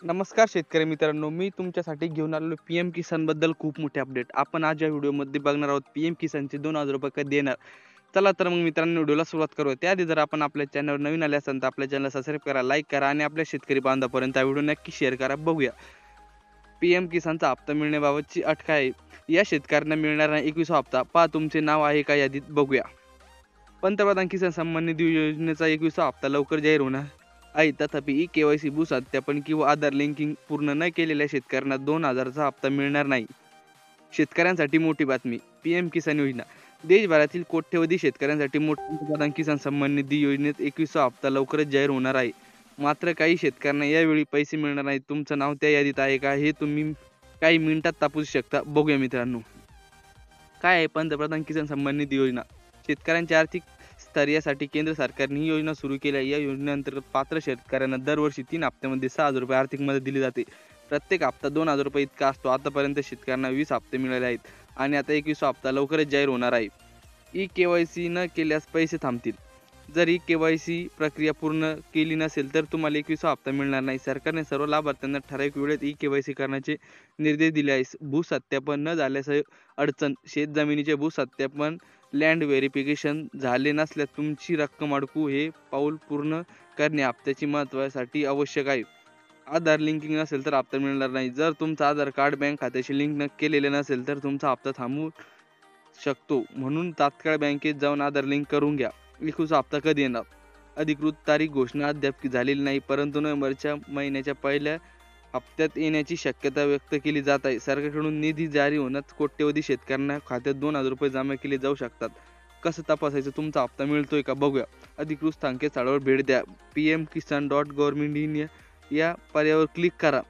नमस्कार शेतकरी मित्रांनो, मी तुमच्यासाठी घेऊन आलेलो पीएम किसान बद्दल खूप मोठे अपडेट. आपण आज या व्हिडिओमध्ये बघणार आहोत पीएम किसानचे 2,000 रुपये कधी येणार. चला तर मग मित्रांनो व्हिडिओला सुरुवात करूया. त्याआधी जर आपण आपल्या चॅनलवर नवीन आले असाल तर आपल्या चॅनलला सबस्क्राईब करा, लाईक करा आणि आपल्या शेतकरी बांधवापर्यंत हा व्हिडिओ नक्की शेअर करा. बघूया पीएम किसानचा हप्ता मिळण्याबाबतची अट काय आहे. या शेतकऱ्यांना मिळणारा 21वा हप्ता पहा तुमचे नाव आहे का यादीत. बघूया. पंतप्रधान किसान सन्मान निधी योजनेचा 21वा हप्ता लवकर जाहीर होणार आहे. तथापि ई-केवायसी भू सत्यापन किंवा आधार लिंकिंग पूर्ण न केलेल्या शेतकऱ्यांना 2,000चा हप्ता मिळणार नाही. शेतकऱ्यांसाठी मोठी बातमी. पीएम किसान योजना. देशभरातील कोट्यवधी शेतकऱ्यांसाठी पंतप्रधान किसान सन्मान निधी योजनेत 21वा हप्ता लवकरच जाहीर होणार आहे. मात्र काही शेतकऱ्यांना यावेळी पैसे मिळणार नाहीत. तुमचं नाव त्या यादीत आहे का हे तुम्ही काही मिनिटात तपासू शकता. बघूया मित्रांनो. काय आहे पंतप्रधान किसान सन्मान निधी योजना. शेतकऱ्यांच्या आर्थिक स्थैर्यासाठी केंद्र सरकारने ही योजना सुरू केली आहे. या योजनेअंतर्गत पात्र शेतकऱ्यांना दरवर्षी 3 हप्त्यामध्ये 6,000 रुपये आर्थिक मदत दिली जाते. प्रत्येक हप्ता 2,000 रुपये इतका असतो. आतापर्यंत शेतकऱ्यांना 20 हप्ते मिळाले आहेत आणि आता 21वा हप्ता लवकरच जाहीर होणार आहे. ई-केवायसी न केल्यास पैसे थांबतील. जर ई-केवायसी प्रक्रिया पूर्ण केली नसेल तर तुम्हाला 21वा हप्ता मिळणार नाही. सरकारने सर्व लाभार्थ्यांना ठराविक वेळेत ई-केवायसी करण्याचे निर्देश दिले आहेत. भूसत्यापन न झाल्यास अडचण. शेतजमिनीचे भूसत्यापन लँड व्हेरिफिकेशन झाले नसल्यास तुमची रक्कम अडकू. हे पाऊल पूर्ण करणे हप्त्याची महत्त्वासाठी आवश्यक आहे. आधार लिंकिंग नसेल तर हप्ता मिळणार नाही. जर तुमचं आधार कार्ड बँक खात्याशी लिंक केलेले नसेल तर तुमचा हप्ता थांबू शकतो. म्हणून तात्काळ बँकेत जाऊन आधार लिंक करून घ्या. 21वा हप्ता कधी येणार. अधिकृत तारीख घोषणा अद्याप झालेली नाही, परंतु नोव्हेंबरच्या महिन्याच्या पहिल्या हप्त्यात येण्याची शक्यता व्यक्त केली जात आहे. सरकारकडून निधी जारी होण्यात कोट्यवधी शेतकऱ्यांना खात्यात 2,000 रुपये जमा केले जाऊ शकतात. कसं तपासायचं तुमचा हप्ता मिळतोय का. बघूया. अधिकृत संकेतस्थळावर भेट द्या. pmkisan.government.in या पर्यायावर क्लिक करा.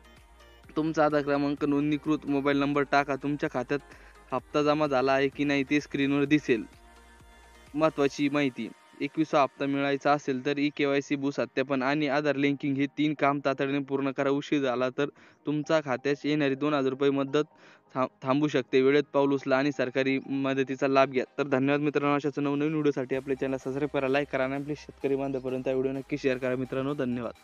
तुमचा आधार क्रमांक, नोंदणीकृत मोबाईल नंबर टाका. तुमच्या खात्यात हप्ता जमा झाला आहे की नाही ते स्क्रीनवर दिसेल. महत्त्वाची माहिती. 21वा हप्ता मिळायचा असेल तर ई-केवायसी, भूसत्यापन आणि आधार लिंकिंग हे 3 काम तातडीने पूर्ण करा. उशीर झाला तर तुमच्या खात्यात येणारी 2,000 रुपये मदत थांबू शकते. वेळेत पाऊल उचला आणि सरकारी मदतीचा लाभ घ्या. तर धन्यवाद मित्रांनो. अशाच नवनवीन व्हिडिओसाठी आपल्या चॅनल सबस्क्राईब करा, लाईक करा आणि आपल्या शेतकरी बांधवांपर्यंत हा व्हिडिओ नक्की शेअर करा मित्रांनो. धन्यवाद.